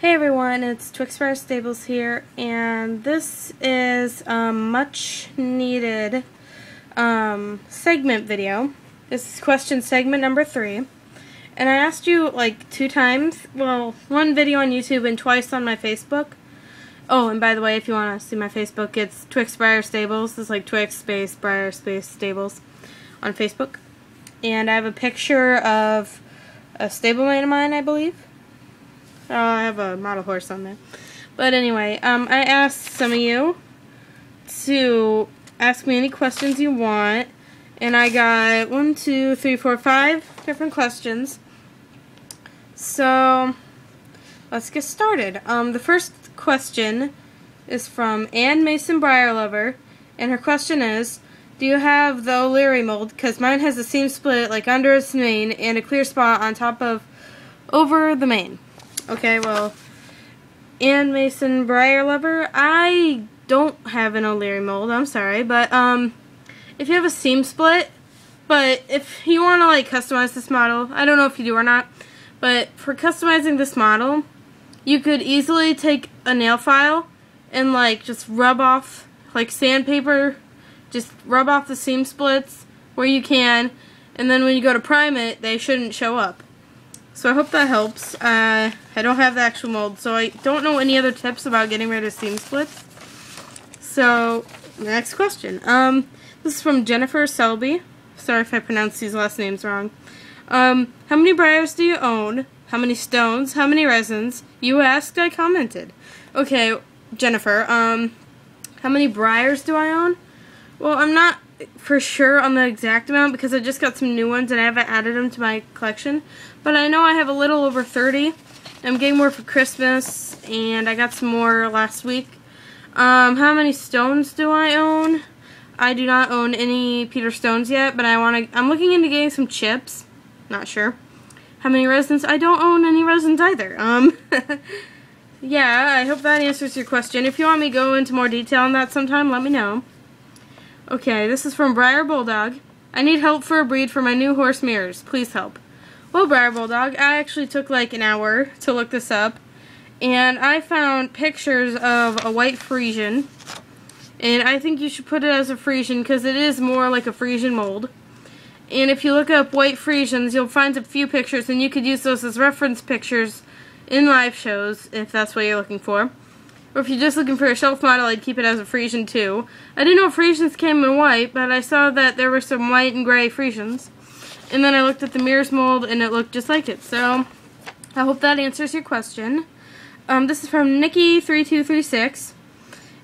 Hey everyone, it's Twix Stables here, and this is a much needed segment video. This is question segment number 3, and I asked you like 2 times, well, one video on YouTube and twice on my Facebook. Oh, and by the way, if you want to see my Facebook, it's Twix Stables. It's like Twix space Briar space Stables on Facebook. And I have a picture of a stablemate of mine, I believe. I have a model horse on there. But anyway, I asked some of you to ask me any questions you want. And I got 5 different questions. So, let's get started. The first question is from Ann Mason Briarlover. And her question is, do you have the O'Leary mold? Because mine has a seam split like under its mane and a clear spot on top of over the mane. Okay, well, Ann Mason Briarlover, I don't have an O'Leary mold, I'm sorry, but if you have a seam split, but if you want to like customize this model, I don't know if you do or not, but for customizing this model, you could easily take a nail file and like just rub off, like sandpaper, just rub off the seam splits where you can, and then when you go to prime it, they shouldn't show up. So I hope that helps. I don't have the actual mold, so I don't know any other tips about getting rid of seam splits. So, next question. This is from Jennifer Selby. Sorry if I pronounced these last names wrong. How many briars do you own? How many stones? How many resins? You asked, I commented. Okay, Jennifer, how many briars do I own? Well, I'm not for sure on the exact amount because I just got some new ones and I haven't added them to my collection. But I know I have a little over 30. I'm getting more for Christmas, and I got some more last week. How many stones do I own? I do not own any Peter Stones yet, but I'm looking into getting some chips. Not sure. How many resins? I don't own any resins either. Yeah, I hope that answers your question. If you want me to go into more detail on that sometime, let me know. Okay, this is from Briar Bulldog. I need help for a breed for my new horse mirrors. Please help. Well, Briar Bulldog, I actually took like an hour to look this up, and I found pictures of a white Friesian, and I think you should put it as a Friesian because it is more like a Friesian mold. And if you look up white Friesians, you'll find a few pictures, and you could use those as reference pictures in live shows if that's what you're looking for. Or if you're just looking for a shelf model, I'd keep it as a Friesian too. I didn't know Friesians came in white, but I saw that there were some white and gray Friesians. And then I looked at the mirrors mold, and it looked just like it. So, I hope that answers your question. This is from Nikki3236,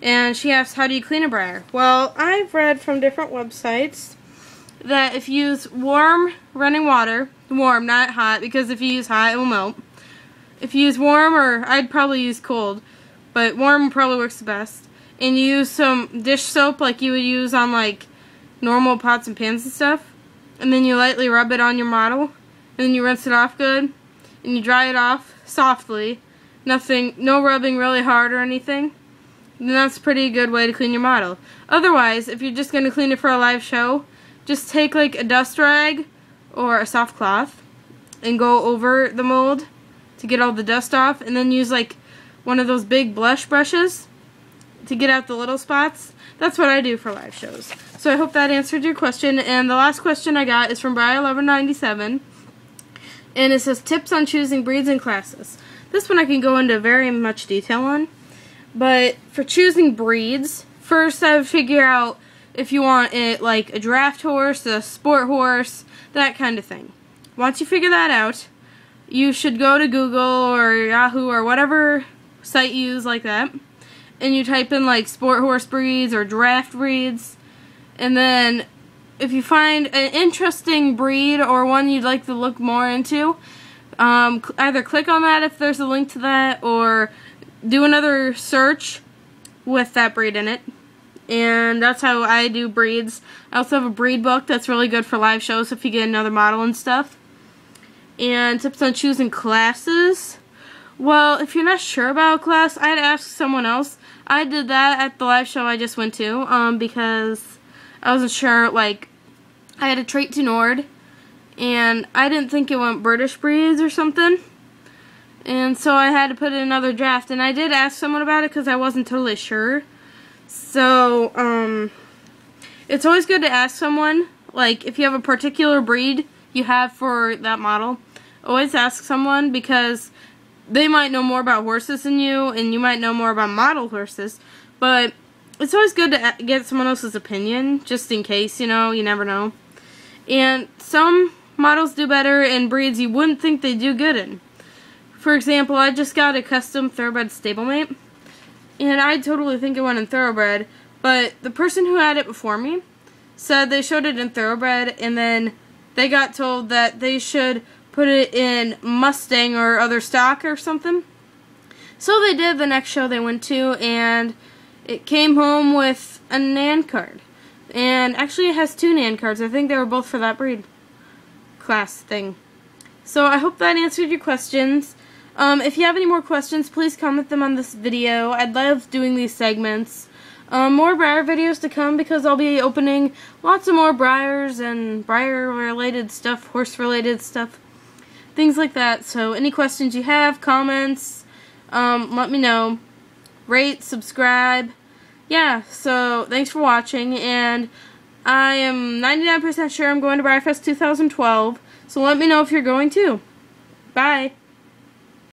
and she asks, how do you clean a briar? Well, I've read from different websites that if you use warm running water, warm, not hot, because if you use hot, it will melt. If you use warm, or I'd probably use cold, but warm probably works the best. And you use some dish soap like you would use on like normal pots and pans and stuff. And then you lightly rub it on your model, and then you rinse it off good, and you dry it off softly. No rubbing really hard or anything. Then that's a pretty good way to clean your model. Otherwise, if you're just going to clean it for a live show, just take like a dust rag or a soft cloth and go over the mold to get all the dust off, and then use like one of those big blush brushes to get out the little spots. That's what I do for live shows. So I hope that answered your question. And the last question I got is from Briar1197. And it says, tips on choosing breeds and classes. This one I can go into very much detail on. But for choosing breeds, first I would figure out if you want it like a draft horse, a sport horse, that kind of thing. Once you figure that out, you should go to Google or Yahoo or whatever site you use like that. And you type in like sport horse breeds or draft breeds, and then if you find an interesting breed or one you'd like to look more into, either click on that if there's a link to that, or do another search with that breed in it. And that's how I do breeds. I also have a breed book that's really good for live shows if you get another model and stuff. And tips on choosing classes. Well, if you're not sure about a class, I'd ask someone else. I did that at the live show I just went to, because I wasn't sure, like, I had a trait to Nord, and I didn't think it went British breeds or something. And so I had to put in another draft. And I did ask someone about it because I wasn't totally sure. So, it's always good to ask someone, like, if you have a particular breed you have for that model, always ask someone because they might know more about horses than you, and you might know more about model horses, but it's always good to get someone else's opinion, just in case, you know, you never know. And some models do better in breeds you wouldn't think they do good in. For example, I just got a custom thoroughbred stablemate, and I totally think it went in thoroughbred, but the person who had it before me said they showed it in thoroughbred, and then they got told that they should put it in Mustang or other stock or something. So they did the next show they went to, and it came home with a Nan card. And actually it has 2 Nan cards. I think they were both for that breed class thing. So I hope that answered your questions. If you have any more questions, please comment them on this video. I'd love doing these segments. More Breyer videos to come because I'll be opening lots of more Breyers and Breyer-related stuff, horse-related stuff, things like that. So any questions you have, comments, let me know. Rate, subscribe. Yeah, so thanks for watching, and I am 99% sure I'm going to BreyerFest 2012, so let me know if you're going too. Bye.